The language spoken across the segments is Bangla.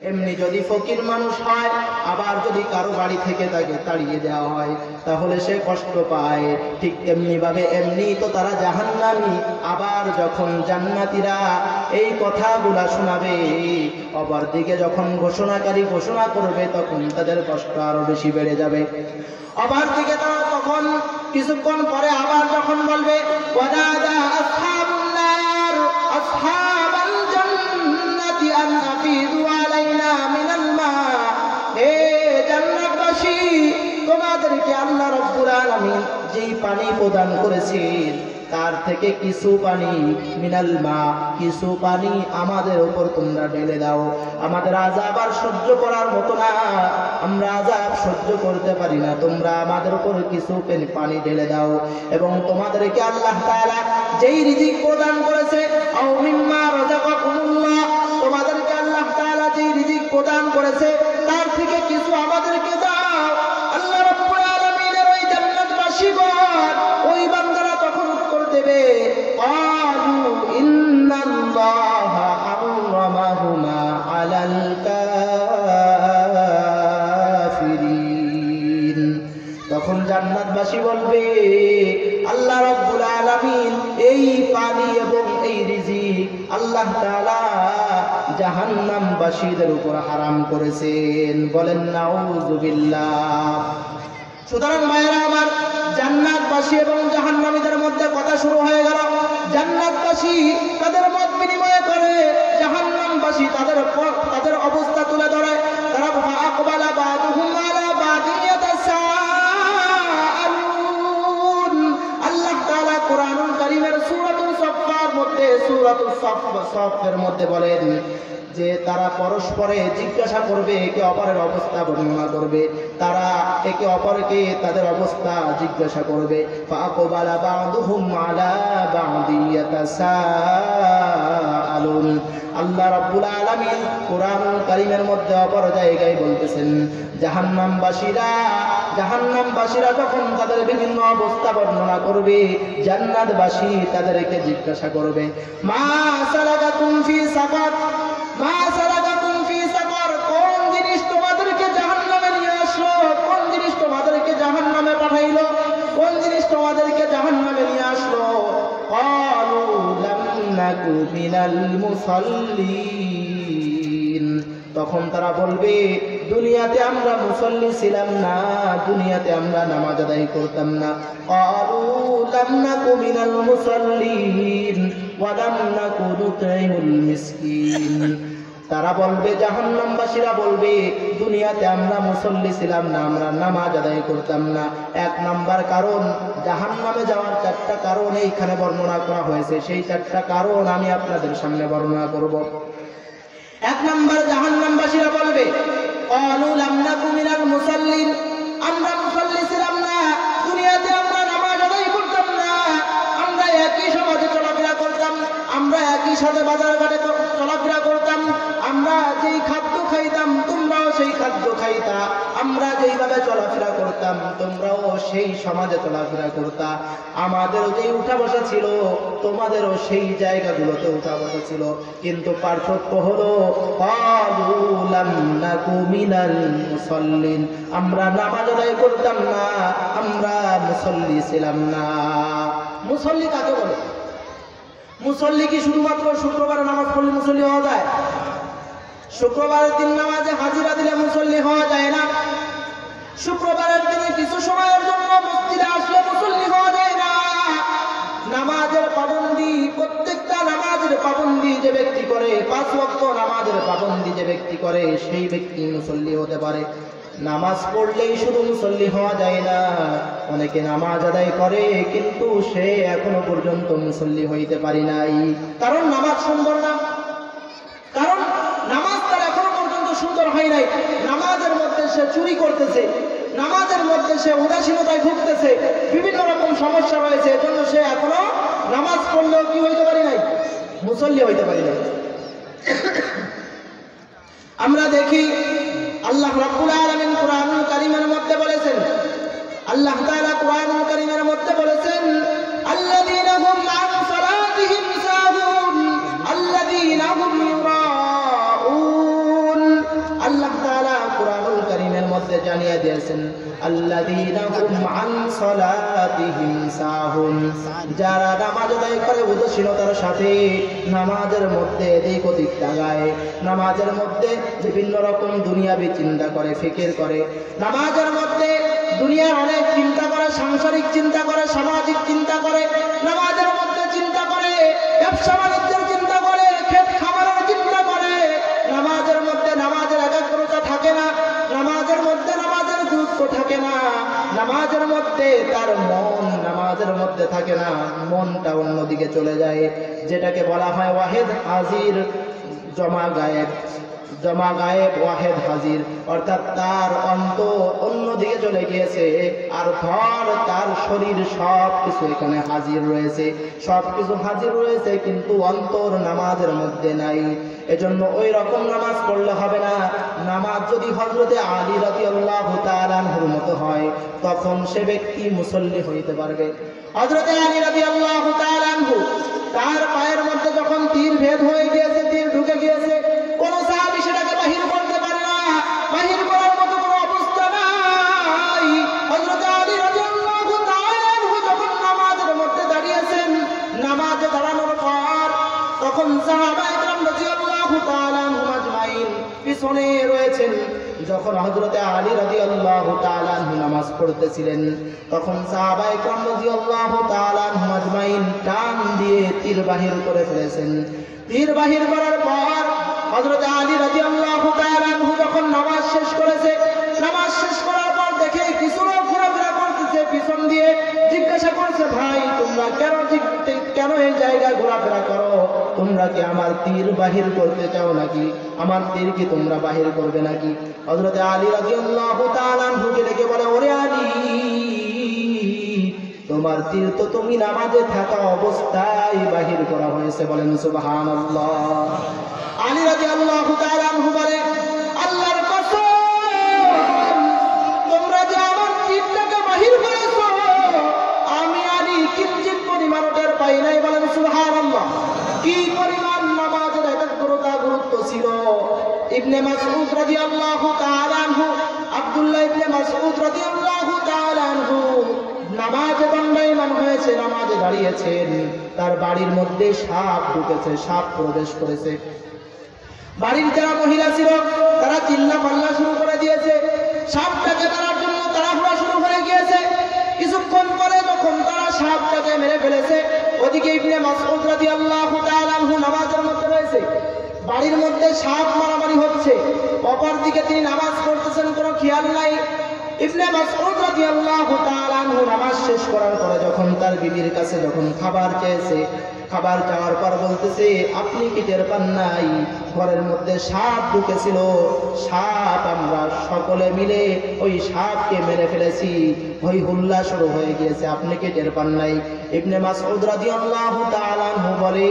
এমনি যদি ফকির মানুষ হয়, আবার যদি কারো বাড়ি থেকে তাকে তাড়িয়ে দেওয়া হয় তাহলে সে কষ্ট পায়, ঠিক তেমনি ভাবে এমনি তো তারা জাহান্নামী। আবার যখন জান্নাতীরা এই কথাগুলা শোনাবে, অপর দিকে যখন ঘোষণাকারী ঘোষণা করবে, তখন তাদের কষ্ট আরো বেশি বেড়ে যাবে। আবার দিকে তারা তখন কিছুক্ষণ পরে আবার যখন বলবে, ওয়ানাদা আসহাবুন নার আসহাবাল জান্নাতি আন আফিদু আলাইনা মিনাল মা, হে জান্নাতবাসী, তোমাদেরকে আল্লাহ রাব্বুল আলামিন যেই পানি প্রদান করেছেন তার থেকে কিছু পানি, মিনাল মা, কিছু পানি আমাদের উপর তোমরা ঢেলে দাও। আমাদের আযাব আর সহ্য করার মতো না, আমরা আযাব সহ্য করতে পারি না, তোমরা আমাদের উপর কিছু পানি ঢেলে দাও। এবং তোমাদেরকে আল্লাহ তাআলা যেই রিজিক প্রদান করেছে, আও মিম্মা রাযাকাকুমুল্লাহ, তোমাদেরকে আল্লাহ তাআলা যেই রিজিক প্রদান করেছে তার থেকে কিছু আমাদেরকে দাও। আল্লাহ রাব্বুল আলামিনের ওই জান্নাতবাসীগণ, ওই বান্দারা তখন উত্তর দেবে, ক্বালু ইন্নাল্লাহা হারামাহুমা আলাল কাফিরিন। তখন জান্নাতবাসী বলবে, আল্লাহ রাব্বুল আলামিন এই পানি এবং এই রিজিক আল্লাহ তাআলা জাহান্নামবাসীদের উপর হারাম করেছেন। বলেন নাউযুবিল্লাহ। সুতরাং ভাইয়েরা আমার, জান্নাতবাসী এবং জাহান্নামীদের মধ্যে কথা শুরু হয়ে গেল। জান্নাতবাসী তাদের মত বিনিময় করে, জাহান্নামবাসী তাদের অবস্থা তুলে ধরে। তারা ফাআকবালা বাদুহুম আলা বাদিন ইয়াতাসাআলুন। আল্লাহ তাআলা কোরআনুল কারীমের সূরাতুল সাফফার মধ্যে, সূরাতুল সাফফের মধ্যে বলেন যে তারা পরস্পরে জিজ্ঞাসা করবে, একে অপরের অবস্থা বর্ণনা করবে, তারা একে অপরকে তাদের অবস্থা জিজ্ঞাসা করবে। ফাআকবালা বাদুহুম আলা বাদিন ইয়াতাসাআলুন। আল্লাহ রাব্বুল আলামিন কোরআনুল কারীমের মধ্যে অপর জায়গায় বলতেছেন, জাহান্নামবাসীরা যখন তাদের বিভিন্ন অবস্থা বর্ণনা করবে, জান্নাতবাসী তাদেরকে জিজ্ঞাসা করবে, মা সালাকাকুম ফি সাকার, মা সালাকাকুম ফি সাকার, কোন জিনিস তোমাদেরকে জাহান্নামে নিয়ে আসলো, কোন জিনিস তোমাদেরকে জাহান্নামে পাঠাইলো, কোন জিনিস তোমাদেরকে জাহান্নামে নিয়ে আসলো? ক্বালু লাম নাকু মিনাল মুসাল্লিন। তখন তারা বলবে, দুনিয়াতে আমরা মুসল্লি ছিলাম না, দুনিয়াতে আমরা নামাজ আদায় করতাম না। ক্বালু লাম নাকু মিনাল মুসাল্লিন ওয়া লাম নাকু নুতঈমুল মিসকিন। তারা বলবে, জাহান্নামবাসীরা বলবে, দুনিয়াতে আমরা মুসল্লি ছিলাম না, আমরা নামাজ আদায় করতাম না। এক নাম্বার কারণ, জাহান্নামে যাওয়ার 4টা কারণ এইখানে বর্ণনা করা হয়েছে, সেই 4টা কারণ আমি আপনাদের সামনে বর্ণনা করব। এক নাম্বার, জাহান্নামবাসীরা বলবে, ক্বালু লাম নাকু মিনাল মুসাল্লিন, আমরা মুসল্লি ছিলাম না, দুনিয়াতে আমরা নামাজ আদায় করতাম না, আমরা একই সমাজে চলাফেরা করতাম, আমরা একই সাথে বাজার ঘাটে চলাফেরা করতাম, আমরা যেই খাদ্য খাইতাম তোমরাও সেই খাদ্য খাইতা, আমরা যেইভাবে চলাফেরা করতাম তোমরাও সেই সমাজে চলাফেরা করতা, আমাদেরও যেই উঠা বসা ছিল তোমাদেরও সেই জায়গাগুলোতে উঠা বসা ছিল, কিন্তু পার্থক্য হলো ক্বালু লাম নাকু মিনাল মুসাল্লিন, আমরা নামাজ আদায় করতাম না, আমরা মুসল্লি ছিলাম না। মুসল্লি কাকে বলে? মুসল্লি কি শুধুমাত্র শুক্রবারে নামাজ পড়লে মুসল্লি হওয়া যায়? শুক্রবারের দিন নামাজে হাজিরা দিলে মুসল্লি হওয়া যায় না। শুক্রবারের দিনে কিছু সময়ের জন্য মসজিদে আসলে মুসল্লি হওয়া যায় না। নামাজের পাবন্দি, প্রত্যেকটা নামাজের পাবন্দি যে ব্যক্তি করে, 5 ওয়াক্ত নামাজের পাবন্দি যে ব্যক্তি করে, সেই ব্যক্তি মুসল্লি হতে পারে। নামাজ পড়লেই শুধু মুসল্লি হওয়া যায় না, অনেকে নামাজ আদায় করে কিন্তু সে এখনো পর্যন্ত মুসল্লি হইতে পারি নাই। কারণ নামাজ সুন্দর না, কারণ নামাজ তার এখনো পর্যন্ত সুন্দর হয় নাই। নামাজের মধ্যে সে চুরি করতেছে, নামাজের মধ্যে সে উদাসীনতায় ভুগতেছে, বিভিন্ন রকম সমস্যা রয়েছে, এজন্য সে এখনো নামাজ পড়লেও কি হইতে পারি নাই, মুসল্লি হইতে পারি নাই। আমরা দেখি আল্লাহ রাব্বুল আলামিন কোরআনুল কারীমের মধ্যে বলেছেন, আল্লাহ তাআলা কোরআনুল কারীমের মধ্যে বলেছেন, আল্লাযীনা হুম আন সালাতিহিম সাহুন আল্লাযীনা হুম ইউরাউন, জানিয়ে দিয়েছেন আল্লাযীনা হুম আন সালাতিহিম সাহুন, যারা নামাজ আদায় করে উদাসীনতার সাথে, নামাজের মধ্যে এদিক ওদিক তাকায়, নামাজের মধ্যে বিভিন্ন রকম দুনিয়াবি চিন্তা করে, ফিকির করে, নামাজের মধ্যে দুনিয়ার অনেক চিন্তা করে, সাংসারিক চিন্তা করে, সামাজিক চিন্তা করে, নামাজের মধ্যে চিন্তা করে ব্যবসা বাণিজ্যের চিন্তা করে, ক্ষেত খামারের চিন্তা করে, নামাজের মধ্যে নামাজের একাগ্রতা থাকে না, নামাজের মধ্যে নামাজের গুরুত্ব থাকে না, নামাজের মধ্যে তার মন নামাজের মধ্যে থাকে না, মনটা অন্যদিকে চলে যায়, যেটাকে বলা হয় ওয়াহেদ হাজির জমা গায়েব, জমা গায়েব ওয়াহেদ হাজির, অর্থাৎ তার অন্তর অন্যদিকে চলে গিয়েছে, আর ধর তার শরীর সব কিছু এখানে হাজির রয়েছে, সব কিছু হাজির রয়েছে, কিন্তু অন্তর নামাজের মধ্যে নাই। এজন্য ওই রকম নামাজ পড়লে হবে না। নামাজ যদি হযরতে আলী রাদিয়াল্লাহু তাআলা আনহুর মতো হয়, তখন সে ব্যক্তি মুসল্লি হইতে পারবে। হযরতে আলী রাদিয়াল্লাহু তাআলা আনহু, তার পায়ের মধ্যে যখন তীর ভেদ হয়ে গিয়েছে, তীর ঢুকে গিয়েছে, কোন সাহাবী সেটাকে বাহির করতে পারে না, বাহির করার মতো কোনো অবস্থা নাই। হযরত আলী রাদিয়াল্লাহু তাআলা আনহু যখন নামাজের মধ্যে দাঁড়িয়েছেন, নামাজে দাঁড়ানোর পর তখন সাহাবায়ে কেরাম রাদিয়াল্লাহু তাআলা আনহুম আজমাইন পিছনে রয়েছেন। যখন হযরতে আলী রাদিয়াল্লাহু তাআলা আনহু নামাজ পড়তেছিলেন, তখন সাহাবায়ে কেরাম রাদিয়াল্লাহু তাআলা আনহুম আজমাইন টান দিয়ে তীর বাহির করে ফেলেছেন। তীর বাহির করার পর হযরতে আলী রাদিয়াল্লাহু তাআলা আনহু যখন নামাজ শেষ করেছে, নামাজ শেষ করার পর দেখে কিছু লোক ঘোরাফেরা করতেছে পিছন দিয়ে, জিজ্ঞাসা করছে, ভাই তোমরা কেন এই জায়গায় ঘোরাফেরা করো? তোমরা কি আমার তীর বাহির করতে চাও নাকি? আমার তীর কি তোমরা বাহির করবে নাকি? হযরতে আলী রাদিয়াল্লাহু তাআলা আনহুকে ডেকে বলে, ওরে আলী, তোমার তীর তো তুমি নামাজে থাকা অবস্থায় বাহির করা হয়েছে। বলেন সুবহানাল্লাহ। আলী রাদিয়াল্লাহু তাআলা আনহু বলে, আল্লাহর কসম, তোমরা যে আমার তীরটাকে বাহির করেছো, আমি আলী কিঞ্চিত পরিমাণ টের পাই নাই। বলেন সুবহানাল্লাহ। কি পরিমাণ নামাজের একাগ্রতা গুরুত্ব ছিল। ইবনে মাসউদ রাদিয়াল্লাহু তাআলা আনহু, আব্দুল্লাহ ইবনে মাসউদ রাদিয়াল্লাহু তাআলা আনহু নামাজে দণ্ডায়মান হয়েছে, নামাজে দাঁড়িয়েছেন, তার বাড়ির মধ্যে সাপ ঢুকেছে, সাপ প্রবেশ করেছে। বাড়ির যারা মহিলা ছিল তারা চিল্লা পাল্লা শুরু করে দিয়েছে, সাপটাকে তাড়ার জন্য তাড়াহুড়া শুরু হয়ে গিয়েছে। কিছুক্ষণ পরে যখন তারা সাপটাকে মেরে ফেলেছে, ওদিকে ইবনে মাসউদ রাদিয়াল্লাহু তাআলা আনহু নামাজের মধ্যে রয়েছে, বাড়ির মধ্যে সাপ মারামারি হচ্ছে, অপর দিকে তিনি নামাজ পড়তেছেন, কোনো খেয়াল নাই। ইবনে মাসউদ রাদিয়াল্লাহু তাআলা আনহু নামাজ শেষ করার পরে যখন তার বিবির কাছে যখন খাবার চেয়েছে, খাবার চাওয়ার পর বলতেছে, আপনি কি টের পান নাই ঘরের মধ্যে সাপ ঢুকেছিল? সাপ আমরা সকলে মিলে ওই সাপকে মেরে ফেলেছি, হই হুল্লা শুরু হয়ে গিয়েছে, আপনি কি টের পান নাই? ইবনে মাসউদ রাদিয়াল্লাহু তাআলা আনহু বলে,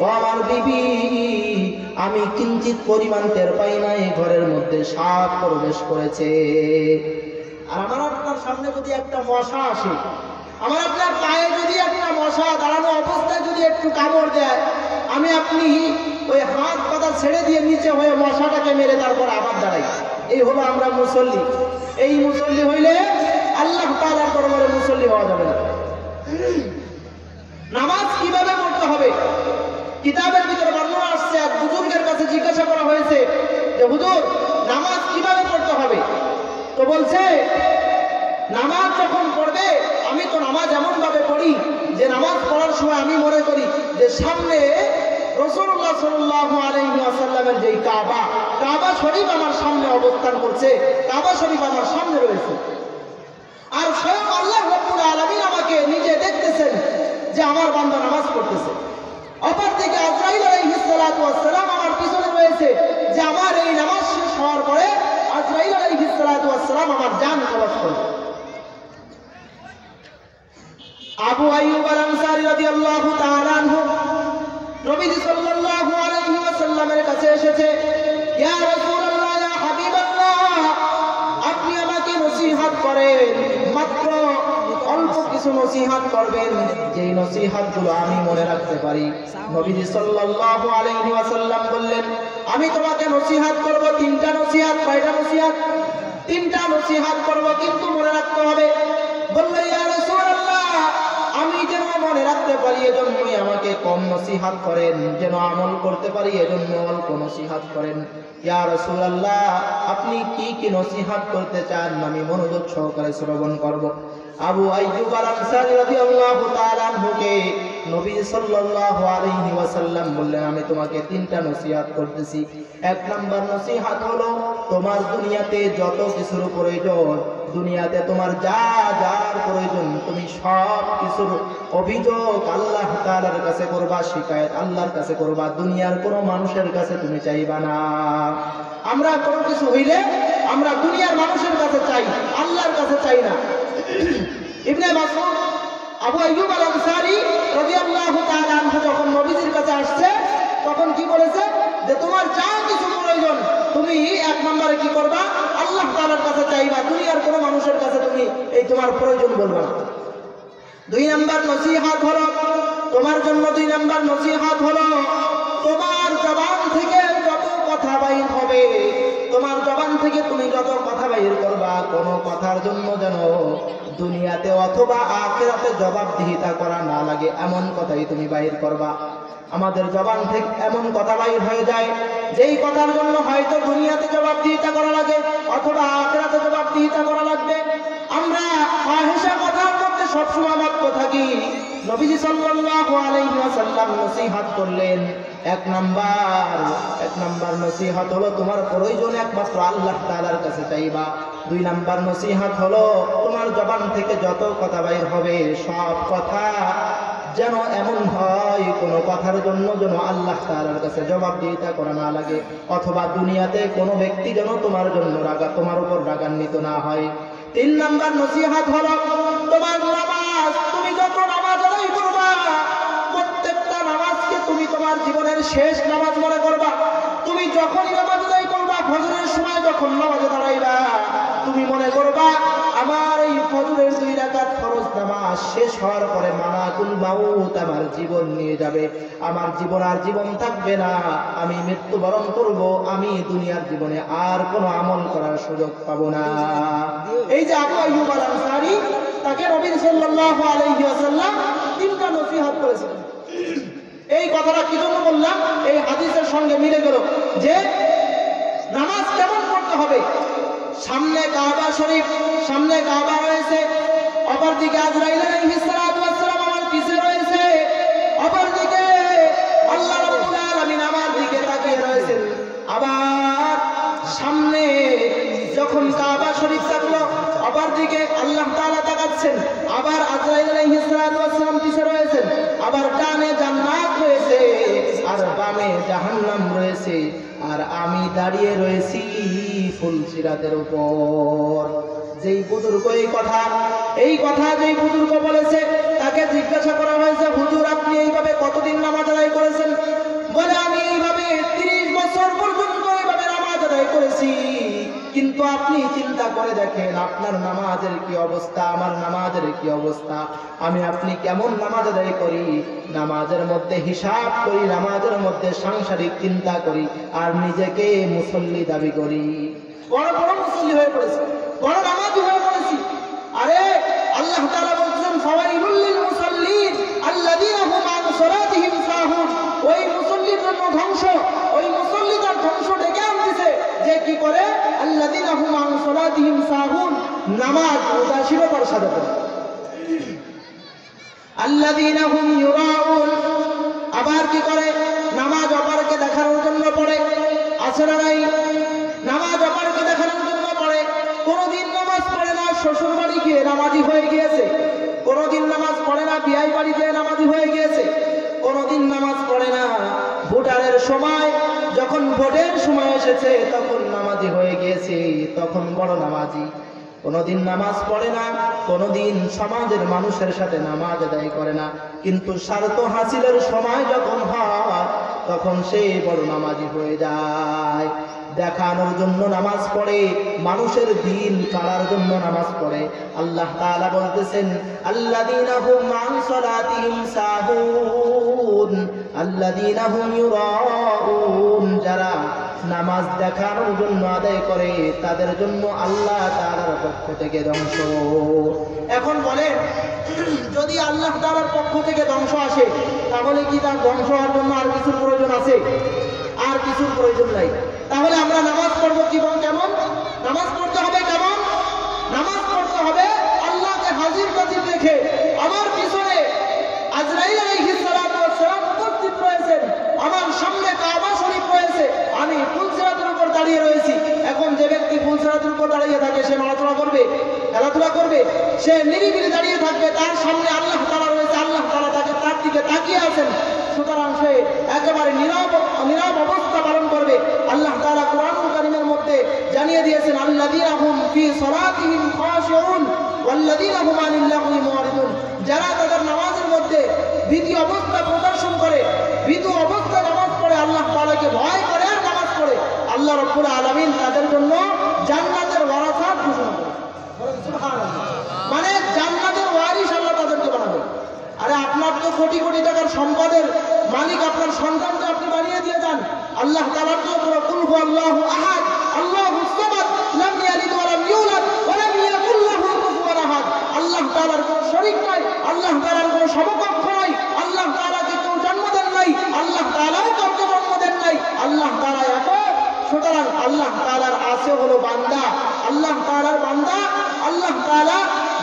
ও আমার বিবি, আমি কিঞ্চিত পরিমাণ টের পাই নাই ঘরের মধ্যে সাপ প্রবেশ করেছে। আর আমার আপনার সামনে যদি একটা মশা আসে, আমার আপনার পায়ে যদি একটা মশা দাঁড়ানো অবস্থায় যদি একটু কামড় দেয়, আমি আপনি ওই হাত পাতা ছেড়ে দিয়ে নিচে হয়ে মশাটাকে মেরে তারপর আবার দাঁড়াই। এই হলো আমরা মুসল্লি। এই মুসল্লি হইলে আল্লাহ তাআলার দরবারে মুসল্লি হওয়া যাবে না। নামাজ কিভাবে পড়তে হবে? কিতাবের ভিতরে বর্ণনা আসছে, এক বুজুর্গের কাছে জিজ্ঞাসা করা হয়েছে যে হুজুর, নামাজ কিভাবে পড়তে হবে? তো বলছে, নামাজ যখন পড়বে, আমি তো নামাজ এমন ভাবে পড়ি যে নামাজ পড়ার সময় আমি মনে করি যে সামনে রাসূলুল্লাহ সাল্লাল্লাহু আলাইহি ওয়াসাল্লামের যেই কাবা শরীফ আমার সামনে অবস্থান করছে, কাবা শরীফ আমার সামনে রয়েছে, আর স্বয়ং আল্লাহ রাব্বুল আলামিন আমাকে নিজে দেখতেছেন যে আমার বান্দা নামাজ পড়তেছে। অপরদিকে আজরাইল আলাইহিস সালাতু ওয়াস সালাম আমার পিছনে রয়েছে, যে আমার এই নামাজ শেষ হওয়ার পরে আজরাইল আলাইহিস সালাতু ওয়াস সালাম আমার জান কবজ করবে। আবু আইয়ুব আল আনসারী রাদিয়াল্লাহু তাআলা আনহু নবীজি সাল্লাল্লাহু আলাইহি ওয়াসাল্লামের কাছে এসেছে, ইয়া রাসূলুল্লাহ, ইয়া হাবিবাল্লাহ, আপনি আমাকে নসিহত করেন, মাত্র অল্প কিছু নসিহত করবেন, যেই নসিহতগুলো আমি মনে রাখতে পারি। নবীজি সাল্লাল্লাহু আলাইহি ওয়াসাল্লাম বললেন, আমি তোমাকে নসিহত করব তিনটা নসিহত। কয়টা নসিহত? তিনটা নসিহত করব, কিন্তু মনে রাখতে হবে। বলল ইয়া রাসূলুল্লাহ, আমি যেন মনে রাখতে পারি এজন্যই আমাকে কম নসিহত করেন, যেন আমল করতে পারি এজন্য অল্প নসিহত করেন। ইয়া রাসূলুল্লাহ, আপনি কি কি নসিহত করতে চান আমি মনোযোগ সহকারে শ্রবণ করব। আবু আইয়ুব আল আনসারী রাদিয়াল্লাহু তাআলা আনহুকে নবী সাল্লাল্লাহু আলাইহি ওয়াসাল্লাম বললেন, আমি তোমাকে তিনটা নসিহত করতেছি। এক নাম্বার নসিহত হলো, তোমার দুনিয়াতে যত কিছুর প্রয়োজন, দুনিয়াতে তোমার যা যার প্রয়োজন, তুমি সব কিছুর অভিযোগ আল্লাহ তাআলার কাছে করবা, শিকায়েত আল্লাহর কাছে করবা, দুনিয়ার কোনো মানুষের কাছে তুমি চাইবা না। আমরা কোনো কিছু হইলে আমরা দুনিয়ার মানুষের কাছে চাই, আল্লাহর কাছে চাই না। ইবনে মাসউদ আবু আইয়ুব আল আনসারী রাদিয়াল্লাহু তাআলা আনহু যখন নবীজির কাছে আসছে, তখন কি বলেছে যে তোমার যা কিছু প্রয়োজন তুমি এক নম্বরে কি করবা, আল্লাহ তাআলার কাছে চাইবা, দুনিয়ার কোনো মানুষের কাছে তুমি এই তোমার প্রয়োজন বলবা না। দুই নাম্বার নসিহত হলো তোমার জন্য, দুই নাম্বার নসিহত হলো তোমার জবান থেকে যত কথা বাইর হবে, তোমার জবান থেকে তুমি যত কথা বাইর করবা, কোনো কথার জন্য যেন দুনিয়াতে অথবা আখিরাতে জবাবদিহিতা করা না লাগে, এমন কথাই তুমি বাইর করবা। আমাদের জবান থেকে এমন কথা বাইর হয়ে যায় যেই কথার জন্য হয়তো দুনিয়াতে জবাবদিহিতা করা লাগে অথবা আখিরাতে জবাবদিহিতা করা লাগবে। আমরা ফাহিশা কথার মধ্যে সবসময় মত্ত থাকি। নবীজি সাল্লাল্লাহু আলাইহি ওয়াসাল্লাম নসিহত করলেন, এক নাম্বার নসিহত হলো তোমার প্রয়োজন একমাত্র আল্লাহ তাআলার কাছে চাইবা। দুই নাম্বার নসিহত হলো তোমার জবান থেকে যত কথা বাইর হবে সব কথা যেন এমন হয় কোনো কথার জন্য যেন আল্লাহ তাআলার কাছে জবাবদিহিতা করা না লাগে, অথবা দুনিয়াতে কোনো ব্যক্তি যেন তোমার জন্য তোমার উপর রাগান্বিত না হয়। তিন নাম্বার নসিহত হলো তোমার নামাজ, তুমি যত নামাজ আদায় করবা প্রত্যেকটা নামাজকে তুমি তোমার জীবনের শেষ নামাজ মনে করবা। তুমি যখনই নামাজ আদায় করবা, ফজরের সময় যখন নামাজে দাঁড়াইবা, তুমি মনে করবা আমার এই ফজরের 2 রাকাত ফরজ নামাজ শেষ হওয়ার পরে মালাকুল মাউত আমার জীবন নিয়ে যাবে, আমার জীবন আর জীবন থাকবে না, আমি মৃত্যুবরণ করব, আমি দুনিয়ার জীবনে আর কোনো আমল করার সুযোগ পাবো না। এই যে আবু আইয়ুব আল আনসারী, তাকে নবী সাল্লাল্লাহু আলাইহি ওয়াসাল্লাম তিনটা নসিহত করেছিলেন। এই কথাটা কি জন্য বললাম, এই হাদিসের সঙ্গে মিলে গেল যে নামাজ কেমন পড়তে হবে। সামনে কাবা শরীফ, সামনে কাবা রয়েছে, অপর দিকে আজরাইল আলাইহিস সালাতু ওয়াস সালাম আমার পিছে রয়েছে, অপর দিকে আল্লাহ রাব্বুল আলামিন আমার দিকে তাকিয়ে রয়েছেন। আবার সামনে যখন কাবা শরীফ থাকলো, অপর দিকে আল্লাহ তাআলা তাকাচ্ছেন, আবার আজরাইল আলাইহিস সালাতু ওয়াস সালাম পিছে রয়েছেন, আবার ডানে জান্নাত রয়েছে আর বামে জাহান্নাম রয়েছে, আর আমি দাঁড়িয়ে রয়েছি ফুলসিরাতের উপর। যেই বুজুর্গ এই কথা যেই বুজুর্গ বলেছে, তাকে জিজ্ঞাসা করা হয়েছে, হুজুর আপনি এইভাবে কতদিন নামাজ আদায় করেছেন? বলে আমি এইভাবে 30 বছর পর্যন্ত এইভাবে নামাজ আদায় করেছি। কিন্তু আপনি চিন্তা করে দেখেন আপনার নামাজের কি অবস্থা, আমার নামাজের কি অবস্থা, আমি আপনি কেমন নামাজ আদায় করি, নামাজের মধ্যে হিসাব করি, নামাজের মধ্যে সাংসারিক চিন্তা করি, আর নিজেকে মুসল্লি দাবি করি। বড় বড় মুসল্লি হয়ে পড়েছি, বড় নামাজি হয়ে পড়েছি। আরে আল্লাহ তাআলা বলছেন ফাওয়াইলুল লিল মুসাল্লিন আল্লাযীনা হুম আন সালাতিহিম সাহুন, ওই মুসল্লির জন্য ধ্বংস, ওই মুসল্লি তার ধ্বংস ডেকে আনতেছে যে কি করে, আল্লাযীনা হুম আন সালাতিহিম সাহুন, নামাজ উদাসীনতার সাথে পড়ে, আল্লাযীনা হুম ইউরাউন, আবার কি করে নামাজ অপরকে দেখানোর জন্য পড়ে, আছে না নাই? নামাজ অপরকে দেখানোর জন্য পড়ে, কোনদিন নামাজ পড়ে না শ্বশুর বাড়ি গিয়ে নামাজি হয়ে গিয়েছে, কোনদিন নামাজ পড়ে না বিয়াই বাড়ি গিয়ে নামাজি হয়ে গিয়েছে, কোনদিন নামাজ পড়ে না ভোটারের সময়, যখন ভোটের সময় এসেছে তখন নামাজি হয়ে গিয়েছে, তখন বড় নামাজি। কোনদিন নামাজ পড়ে না, কোনদিন সমাজের মানুষের সাথে নামাজ আদায় করে না, কিন্তু স্বার্থ হাসিলের সময় যখন হয় তখন সে বড় নামাজি হয়ে যায়। দেখানোর জন্য নামাজ পড়ে, মানুষের দিন কাড়ার জন্য নামাজ পড়ে। আল্লাহ তাআলা বলতেছেন আল্লাযীনা হুম আন সালাতিহিম সাহুন আল্লাযীনা হুম ইউরাউন, যারা নামাজ দেখানোর জন্য আদায় করে তাদের জন্য আল্লাহ তাআলার পক্ষ থেকে ধ্বংস। এখন বলেন, যদি আল্লাহ তাআলার পক্ষ থেকে ধ্বংস আসে তাহলে কি তার ধ্বংস হওয়ার জন্য আর কিছুর প্রয়োজন আছে? আর কিছুর প্রয়োজন নাই। তাহলে আমরা নামাজ পড়বো কেমন? নামাজ পড়তে হবে কেমন? নামাজ পড়তে হবে আল্লাহকে হাজির নাজির রেখে। আমার পিছনে আজরাইল আলাইহিস সালাতু ওয়াস সালাম উপস্থিত রয়েছেন, আমার সামনে কাবা শরীফ রয়েছে, আমি ফুলসিরাতের উপর দাঁড়িয়ে রয়েছি। এখন যে ব্যক্তি ফুলসিরাতের উপর দাঁড়িয়ে থাকে সে নড়াচড়া করবে? খেলাধুলা করবে? সে নিরিবিলি দাঁড়িয়ে থাকবে। তার সামনে আল্লাহ তাআলা রয়েছে, আল্লাহ তাআলা তার দিকে তাকিয়ে আছেন। সুতরাং সে একেবারে নীরব অবস্থা পালন করবে। আল্লাহ তাআলা কোরআনুল কারীমের মধ্যে জানিয়ে দিয়েছেন, আল্লাযীনা হুম ফি সালাতিহিম খাশিউন ওয়াল্লাযীনা হুম আনিল লাগwi মুরিদুন। যারা তাদের নামাজের মধ্যে ভীতি অবস্থা প্রদর্শন করে, ভীতু অবস্থা নামাজ পড়ে, আল্লাহ তাআলাকে ভয় করে আর নামাজ পড়ে, আল্লাহ রাব্বুল আলামিন তাদের জন্য জান্নাতের ওয়ারাসাত ঘোষণা করেন। সুবহানাল্লাহ। মানে জান্নাতের ওয়ারিস আল্লাহ তাদেরকে বানাবে। আরে আপনার তো কোটি কোটি টাকার সম্পদের মালিক আপনার সন্তানকে আপনি বানিয়ে দিয়ে যান। আল্লাহ তাআলার তো কুল হুয়াল্লাহু আহাদ আল্লাহুস সামাদ লাম ইয়ালিদ ওয়া লাম ইউলাদ ওয়া লাম ইয়াকুল লাহু কুফুয়ান আহাদ। আল্লাহ তাআলার কোনো শরীক নাই, আল্লাহ তাআলার কোনো সমকক্ষ নাই, আল্লাহ তাআলাকে কেউ জন্ম দেন নাই, আল্লাহ তাআলাও কাউকে জন্ম দেন নাই, আল্লাহ তাআলা একক। সুতরাং আল্লাহ তাআলার আছে হলো বান্দা, আল্লাহ তাআলার বান্দা। আল্লাহ তাআলা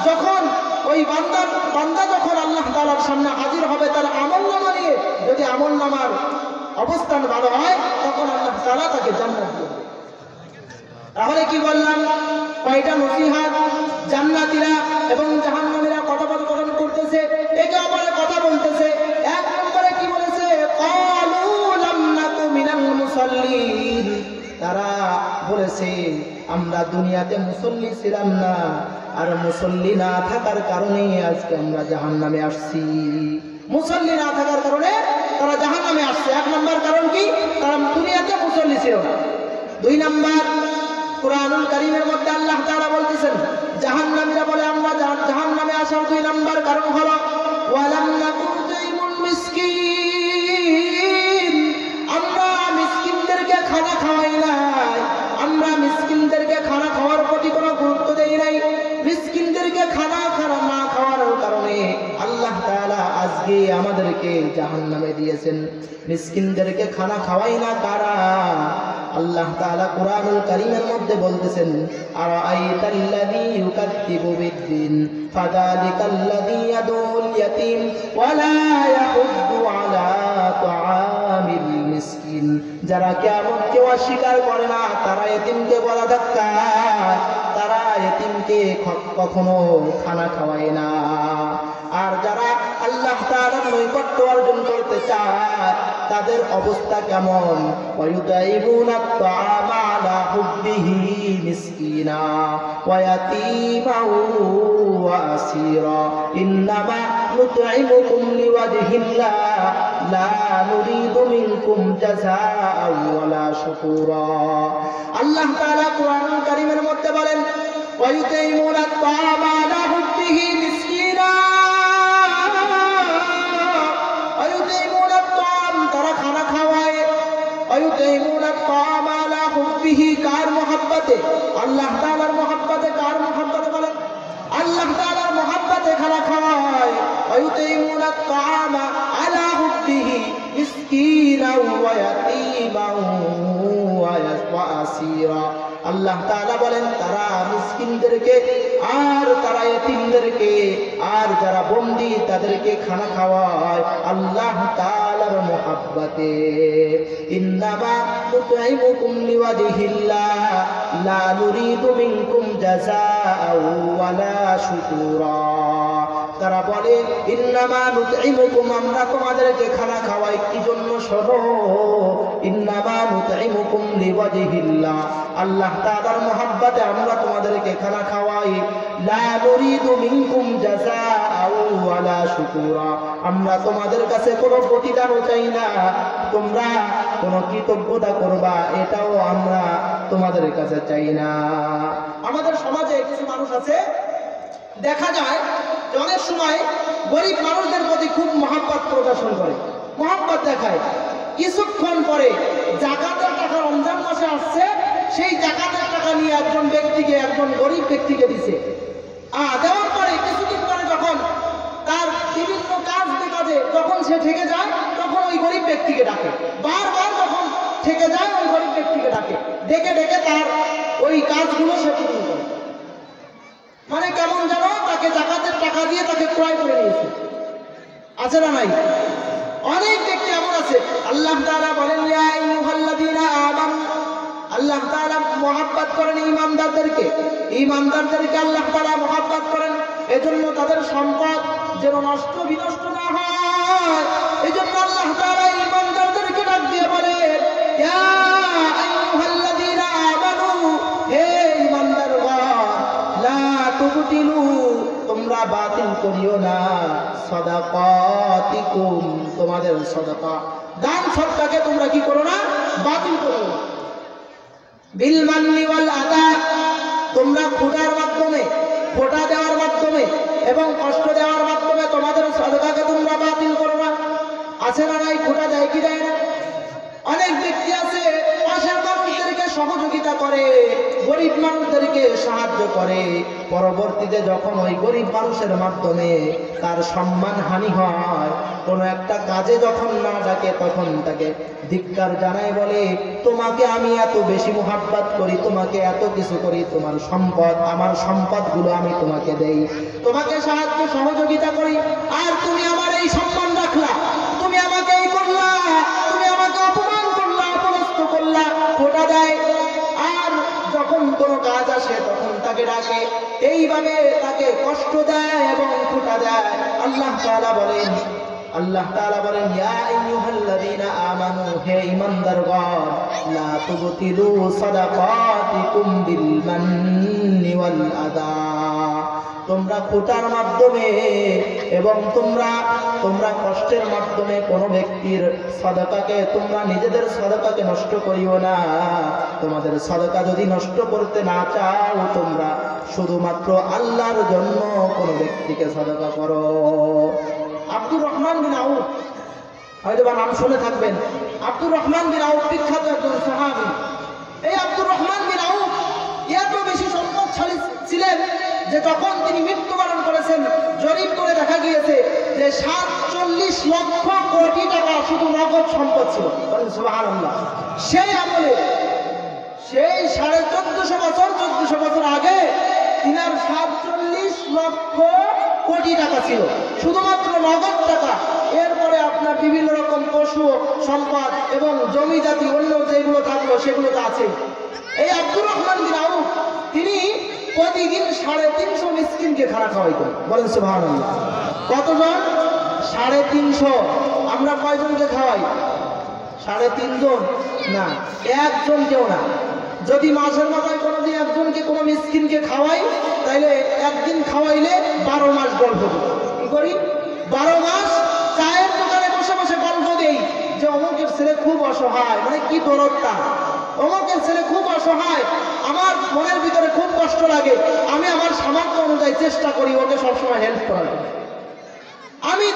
যখন ওই বান্দা যখন আল্লাহ তাআলার সামনে হাজির হবে তার আমলনামা নিয়ে, যদি আমলনামার অবস্থান ভালো হয় তখন আল্লাহ তাআলা তাকে জান্নাত দেবে। তাহলে কি বললাম? কয়টা নসিহত? জান্নাতীরা এবং জাহান্নামীরা কথোপকথন করতেছে, একে অপরের কথা বলতেছে। এক নম্বরে কি বলেছে? ক্বালু লাম নাকু মিনাল মুসাল্লিন। তারা বলেছে আমরা দুনিয়াতে মুসল্লি ছিলাম না, আর মুসল্লি না থাকার কারণে আজকে আমরা জাহান্নামে আসছি। মুসল্লি না থাকার কারণে তারা জাহান্নামে আসছে। এক নম্বর কারণ কি? তারা দুনিয়াতে মুসল্লি ছিল না। দুই নম্বর, কুরআনুল কারীমের মধ্যে আল্লাহ তাআলা বলতেছেন, জাহান্নামীরা বলে আমরা জাহান্নামে আসার দুই নম্বর কারণ হলো ওয়ালাম নাকু তুইমুল মিসকিন। আমরা মিসকিনদেরকে খানা খাওয়াই নাই, আমরা মিসকিনদেরকে খানা খাওয়ার প্রতি কোনো গুরুত্ব দেই নাই। মিসকিনদেরকে খানা না খাওয়ার কারণে আল্লাহ তাআলা আজকে আমাদেরকে জাহান্নামে দিয়েছেন। মিসকিনদেরকে খানা খাওয়াই না কারা? আল্লাহ তাআলা কুরআনুল কারীমের মধ্যে বলতেছেন, আরাআইতাল্লাযী ইউকাযযিবু বিদ্দিন ফাযালিকাল্লাযী ইয়াদুল ইয়াতীম ওয়া লা ইয়াহুদ্দু আলা তাআমিল মিসকিন। যারা কিয়ামতকে অস্বীকার করে না তারা এতিমকে গলা ধাক্কায়, তারা এতিমকে কখনো খানা খাওয়ায় না। আর যারা আল্লাহ তাআলার নৈকট্য অর্জন করতে চায় তাদের অবস্থা কেমন? ওয়ায়ুতাইমুনাত তাআমা আলা হুব্বিহি মিসকিনা ওয়া ইয়াতীমান ওয়া আসীরা ইন্নামা নুতঈমুকুম লিওয়াজহিল্লাহ লা নুরিদু মিনকুম জাযাআন ওয়ালা শুকুরা। আল্লাহ তাআলা কুরআনুল কারীমের মধ্যে বলেন, ওয়ায়ুতাইমুনাত তাআমা আলা হুব্বিহি মিসকিনা, তারা খানা খাওয়ায়। ওয়ায়ুতাইমুনাত তাআমা আলা হুব্বিহি, কার মুহাব্বতে? আল্লাহ তাআলার মুহাব্বতে। কার মুহাব্বতে বলেন? আল্লাহ তাআলার মুহাব্বতে খানা খাওয়ায়। ওয়ায়ুতাইমুনাত তাআমা আলা হুব্বিহি মিসকিনাও ওয়া ইয়াতীমান ওয়া আসীরা। আল্লাহ তাআলা বলেন তারা মিসকিনদেরকে আর তারা এতিমদেরকে আর যারা বন্দী তাদেরকে খানা খাওয়ায় আল্লাহ তাআলার মুহাব্বতে। ইন্নামা নুতঈমুকুম লিওয়াজহিল্লাহ লা নুরিদু মিনকুম জাযাআন ওয়ালা শুকুরা। তারা বলে ইন্নামা নুতঈমুকুম, আমরা তোমাদেরকে খানা খাওয়াই কি জন্য? শোনো, ইন্নামা নুতঈমুকুম লিওয়াজহিল্লাহ, আল্লাহ তাআলার মুহাব্বতে আমরা তোমাদেরকে খানা খাওয়াই। লা নুরিদু মিনকুম জাযাআন ওয়ালা শুকুরা, আমরা তোমাদের কাছে কোনো প্রতিদানও চাই না, তোমরা কোনো কৃতজ্ঞতা করবা এটাও আমরা তোমাদের কাছে চাই না। আমাদের সমাজে কিছু মানুষ আছে, দেখা যায় যে অনেক সময় গরিব মানুষদের প্রতি খুব মহব্বত প্রদর্শন করে, মহব্বত দেখায়। কিছুক্ষণ পরে জাকাতের টাকা রমজান মাসে আসছে, সেই জাকাতের টাকা নিয়ে একজন ব্যক্তিকে, একজন গরিব ব্যক্তিকে দিছে। দেওয়ার পরে কিছুদিন পরে যখন তার বিভিন্ন কাজ কাজে যখন সে ঠেকে যায়, তখন ওই গরিব ব্যক্তিকে ডাকে, বারবার যখন ঠেকে যায় ওই গরিব ব্যক্তিকে ডাকে, ডেকে ডেকে তার ওই কাজগুলো সে পূরণ করে। মানে কেমন যেন তাকে জাকাতের টাকা দিয়ে তাকে ক্রয় করে নিয়েছে। আছে না নাই? অনেক ব্যক্তি এমন আছে। আল্লাহ তাআলা বলেন, ইয়া আইয়ুহাল্লাযীনা আমানু, আল্লাহ তাআলা মহব্বত করেন ঈমানদারদেরকে, ঈমানদারদেরকে আল্লাহ তাআলা মহব্বত করেন। এজন্য তাদের সম্পদ যেন নষ্ট বিনষ্ট না হয়, এজন্য আল্লাহ তাআলা ঈমানদারদেরকে ডাক দিয়ে বলেন, ইয়া আইয়ুহাল্লাযীনা আমানু, হে ঈমানদারগণ, লা তুবতিলু, তোমরা বাতিল করিও না, সাদাকাতিকুম, তোমাদের সাদাকা, দান সদকাকে তোমরা কি করো না? বাতিল করো না। বিল মান্নি ওয়াল আদা, তোমরা খোটার মাধ্যমে, খোটা দেওয়ার মাধ্যমে এবং কষ্ট দেওয়ার মাধ্যমে তোমাদের সাদাকাকে তোমরা বাতিল করো না। আছে না নাই? খোটা দেয় কি দেয় না? অনেক ব্যক্তি আছে পাশের মানুষদেরকে সহযোগিতা করে, গরিব মানুষদেরকে সাহায্য করে, পরবর্তীতে যখন ওই গরিব মানুষের মাধ্যমে তার সম্মান হানি হয়, কোনো একটা কাজে যখন না ডাকে, তখন তাকে ধিক্কার জানায়, বলে তোমাকে আমি এত বেশি মুহাব্বত করি, তোমাকে এত কিছু করি, তোমার সম্পদ, আমার সম্পদগুলো আমি তোমাকে দেই, তোমাকে সাহায্য সহযোগিতা করি, আর তুমি আমার এই সম্মান রাখলা, তুমি আমাকে এই করলা, তুমি আমাকে অপমান করলা, অপদস্থ করলা, খোটা দেয়। আর যখন কোনো কাজ আসে তখন তাকে ডাকে, এইভাবে তাকে কষ্ট দেয় এবং খোটা দেয়। আল্লাহ তাআলা বলেন, আল্লাহ তাআলা বলেন, ইয়া আইয়ুহাল্লাযীনা আমানু, হে ঈমানদারগণ, লা তুবতিলু সাদাকাতিকুম বিল মান্নি ওয়াল আদা, তোমরা খোটার মাধ্যমে এবং তোমরা কষ্টের মাধ্যমে কোনো ব্যক্তির সাদাকাকে, তোমরা নিজেদের সাদাকাকে নষ্ট করিও না। তোমাদের সাদাকা যদি নষ্ট করতে না চাও, তোমরা শুধুমাত্র আল্লাহর জন্য কোনো ব্যক্তিকে সাদাকা করো। আব্দুর রহমান বিন আউফ, হয়তো বা নাম শুনে থাকবেন। আব্দুর রহমান বিন আউফ বিখ্যাত একজন সাহাবী। এই আব্দুর রহমান বিন আউফ এত বেশি সম্পদশালী ছিলেন যে যখন তিনি মৃত্যুবরণ করেছেন, জরিপ করে দেখা গিয়েছে যে 47 লক্ষ কোটি টাকা শুধু নগদ সম্পদ ছিল। সুবহানাল্লাহ। সেই আমলে, সেই 1450 বছর আগে তিনার 47 লক্ষ কোটি টাকা ছিল, শুধুমাত্র নগদ টাকা। এরপরে আপনার বিভিন্ন রকম পশু সম্পদ এবং জমি জাতি অন্য যেগুলো থাকলো সেগুলো তো আছে। এই আব্দুর রহমান বিন আউফ তিনি প্রতিদিন 350 মিসকিনকে খানা খাওয়াইতেন। বলেন সুবহানাল্লাহ। কতজন? 350। আমরা কয়জনকে খাওয়াই? 3.5 জন না, একজন কেউ না। যদি মাসের মাথায় কোনোদিন একজনকে কোনো মিসকিনকে খাওয়াই, তাইলে একদিন খাওয়াইলে 12 মাস গল্প করি। কি করি? 12 মাস চায়ের দোকানে বসে বসে গল্প দেই যে অমুকের ছেলে খুব অসহায়, মানে কি দরদটা, অমুকের ছেলে খুব অসহায়, আমার মনের ভিতরে খুব কষ্ট লাগে, আমি আমার সামর্থ্য অনুযায়ী চেষ্টা করি ওকে সবসময় হেল্প করার। আমি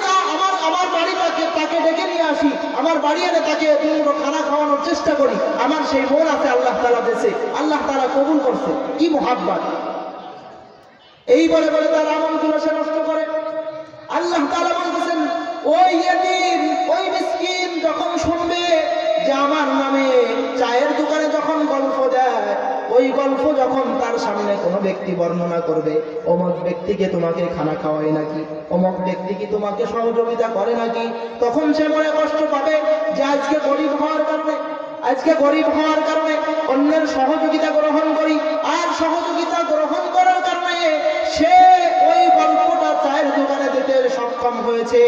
আমার বাড়িটাকে তাকে ডেকে নিয়ে আসি, আমার বাড়ি এনে তাকে দুটো খানা খাওয়ানোর চেষ্টা করি। আমার সেই মন আছে, আল্লাহ তাআলা দিয়েছে, আল্লাহ তাআলা কবুল করছে। কি মুহাব্বত! এই বলে বলে তার আমলগুলো সে নষ্ট করে। আল্লাহ তাআলা বলতেছেন, ওই ইয়েতিম, ওই মিসকিন যখন শুনবে যে আমার নামে চায়ের দোকানে যখন গল্প দেয়, ওই গল্প যখন তার সামনে কোনো ব্যক্তি বর্ণনা করবে, অমুক ব্যক্তিকে তোমাকে খানা খাওয়ায় নাকি, অমুক ব্যক্তি কি তোমাকে সহযোগিতা করে নাকি, তখন সে মনে কষ্ট পাবে যে আজকে গরিব হওয়ার কারণে অন্যের সহযোগিতা গ্রহণ করি, আর সহযোগিতা গ্রহণ করার কারণে সে ওই গল্পটা চায়ের দোকানে দিতে সক্ষম হয়েছে,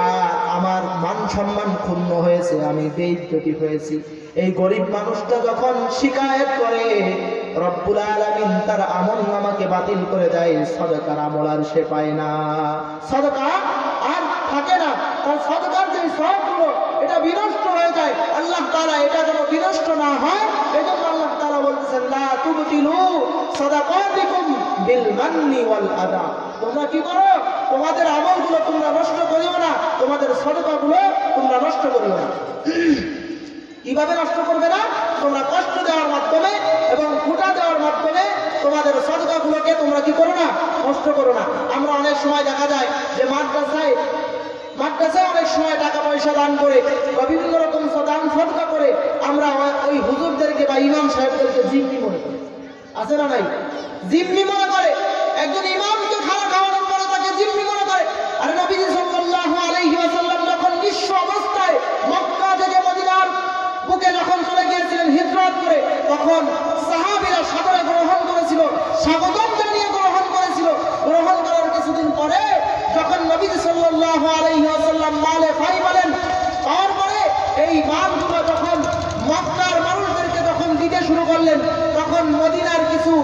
আর আমার মান সম্মান ক্ষুণ্ণ হয়েছে, আমি বেইজ্জতি হয়েছি। এই গরিব মানুষটা যখন শিকায়েত করে, রব্বুল আলামিন তার আমলনামাকে বাতিল করে দেয়, সাদাকার আমল আর সে পায় না, সাদাকা আর থাকে না, তার সাদাকার যে সবগুলো এটা বিনষ্ট হয়ে যায়। আল্লাহ তাআলা এটা যেন বিনষ্ট না হয়, এজন্য আল্লাহ তাআলা বলতেছেন, লা তুবতিলু সাদাকাতিকুম বিল মান্নি ওয়াল আদা, তোমরা কি করো? তোমাদের আমলগুলো তোমরা নষ্ট করিও না, তোমাদের সাদাকাগুলো তোমরা নষ্ট করিও না। কিভাবে নষ্ট করবে না? তোমরা কষ্ট দেওয়ার মাধ্যমে এবং ফুটা দেওয়ার মাধ্যমে তোমাদের সদকাগুলোকে তোমরা কি করো না? নষ্ট করো না। আমরা অনেক সময় দেখা যায় যে মাদ্রাসায় অনেক সময় টাকা পয়সা দান করে বা বিভিন্ন রকম দান সদকা করে আমরা ওই হুজুরদেরকে বা ইমাম সাহেবদেরকে জিম্মি মনে করি। আছে না নাই? জিম্মি মনে করে। একজন ইমামকে খানা খাওয়ানোর পরে তাকে জিম্মি মনে করে। আর নবীজি সাল্লাল্লাহু আলাইহি ওয়াসাল্লাম যখন নিঃস্ব অবস্থায় মক্কা থেকে মদিনার বুকে যখন চলে গিয়েছিলেন হিজরত করে, তখন সাহাবীরা সাদরে গ্রহণ করেছিল, স্বাগতম জানিয়ে গ্রহণ করেছিল। গ্রহণ করার কিছুদিন পরে যখন নবীজি সাল্লাল্লাহু আলাইহি ওয়াসাল্লাম মালে ফাইবালেন, তারপরে এই মালগুলো যখন মক্কার মানুষদেরকে যখন দিতে শুরু করলেন, তখন মদিনার কিছু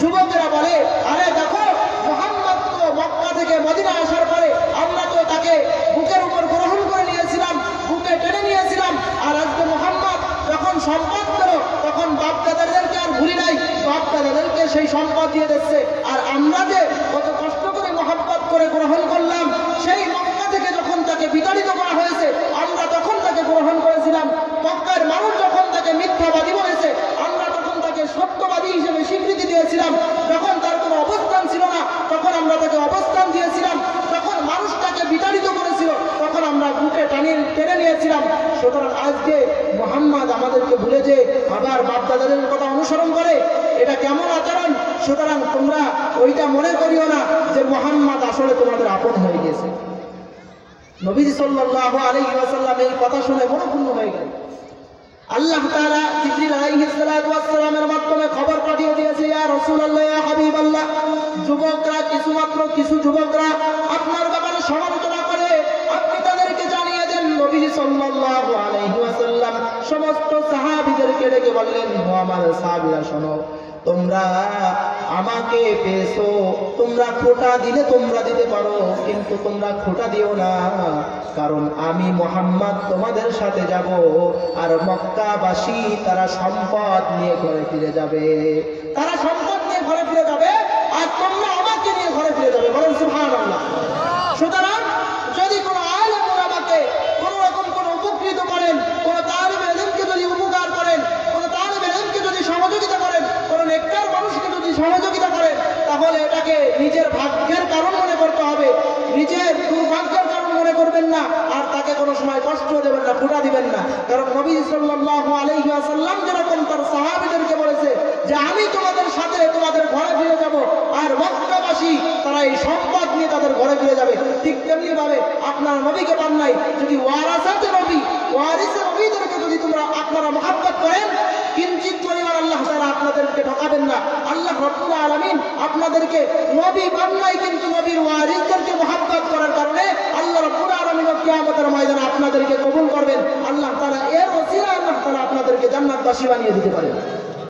যুবকেরা বলে, আরে দেখো মুহাম্মদ তো মক্কা থেকে মদিনা আসার পরে আমরা তো তাকে বুকের উপর গ্রহণ করে নিয়েছিলাম, বুকে টেনে নিয়েছিলাম, আর আজকে মুহাম্মদ যখন সম্পদ পেল তখন বাপ দাদাদেরকে আর ভুলি নাই, বাপ দাদাদেরকে সেই সম্পদ দিয়ে দিচ্ছে। আর আমরা যে কত কষ্ট করে মহব্বত করে গ্রহণ করলাম, সেই মক্কা থেকে যখন তাকে বিতাড়িত করা হয়েছে আমরা তখন তাকে গ্রহণ করেছিলাম। মক্কার মানুষ যখন তাকে মিথ্যাবাদী বলেছে আমরা তখন তাকে সত্যবাদী হিসেবে স্বীকৃতি দিয়েছিলাম। যখন তার কোনো অবস্থান ছিল না তখন আমরা তাকে অবস্থান দিয়েছিলাম। যখন মানুষ তাকে বিতাড়িত করেছিল তখন আমরা বুকে টেনে নিয়েছিলাম। সুতরাং আজকে মুহাম্মদ আমাদেরকে ভুলে যে আবার বাপদাদাদের কথা অনুসরণ করে, এটা কেমন আচরণ? সুতরাং তোমরা ওইটা মনে করিও না যে মুহাম্মদ আসলে তোমাদের আপন হয়ে গেছে। নবীজি সাল্লাল্লাহু আলাইহি ওয়াসাল্লাম এই কথা শুনে মনোক্ষুণ্ণ হয়ে গেলেন। আল্লাহ তাআলা জিবরিল আলাইহিস সালাতু ওয়াস সালামের মাধ্যমে খবর পাঠিয়ে দিয়েছে, ইয়া রাসূলুল্লাহ, ইয়া হাবিবাল্লাহ, যুবকরা কিছু যুবকরা আপনার ব্যাপারে সমালোচনা করে, আপনি তাদেরকে জানিয়ে দেন। নবীজি সাল্লাল্লাহু আলাইহি ওয়াসাল্লাম সমস্ত সাহাবীদেরকে ডেকে বললেন, ও আমার সাহাবীরা শোনো, তোমরা আমাকে পেয়েছো, তোমরা খোঁটা দিলে তোমরা দিতে পারো, কিন্তু তোমরা খোঁটা দিও না, কারণ আমি মুহাম্মদ তোমাদের সাথে যাব, আর মক্কাবাসী তারা সম্পদ নিয়ে ঘরে ফিরে যাবে, তারা সম্পদ নিয়ে ঘরে ফিরে যাবে, আর তোমরা আমাকে নিয়ে ঘরে ফিরে যাবে। বলেন সুবহানাল্লাহ। সুতরাং যদি কোনো আলেম ওলামাকে কোনো রকম কোনো উপকৃত করেন, কোনো তালিবে ইলমকে যদি উপকার করেন, কোনো তালিবে ইলমকে যদি সহযোগিতা করেন, কোনো নেককার মানুষকে যদি সহযোগিতা করেন, তাহলে এটাকে নিজের ভাগ্যের কারণ মনে করতে হবে, নিজের দুর্ভাগ্যের কারণ মনে করবেন না, আর তাকে কোনো সময় কষ্ট দেবেন না, ফুটা দিবেন না। কারণ নবী সাল্লাল্লাহু আলাইহি ওয়াসাল্লাম যেরকম তার সাহাবীদেরকে বলেছে যে আমি তোমাদের সাথে তোমাদের ঘরে ফিরে যাব, আর মক্কাবাসী তারা এই সম্পদ নিয়ে তাদের ঘরে ফিরে যাবে, ঠিক তেমনি ভাবে আপনার নবীকে পান নাই, যদি ওয়ারাসাতে নবী, ওয়ারিসে নবীদেরকে যদি আপনারা মহব্বত করেন, কিঞ্চিত পরিমাণ আল্লাহ তাআলা আপনাদেরকে ঠকাবেন না। আল্লাহ রাব্বুল আলামিন আপনাদেরকে নবী পান নাই, কিন্তু নবীর ওয়ারিসদেরকে মহব্বত করার কারণে আল্লাহ রাব্বুল আলামিন কিয়ামতের ময়দানে আপনাদেরকে কবুল করবেন। আল্লাহ তাআলা এর ওসিলায় আল্লাহ তাআলা আপনাদেরকে জান্নাতবাসী বানিয়ে দিতে পারেন।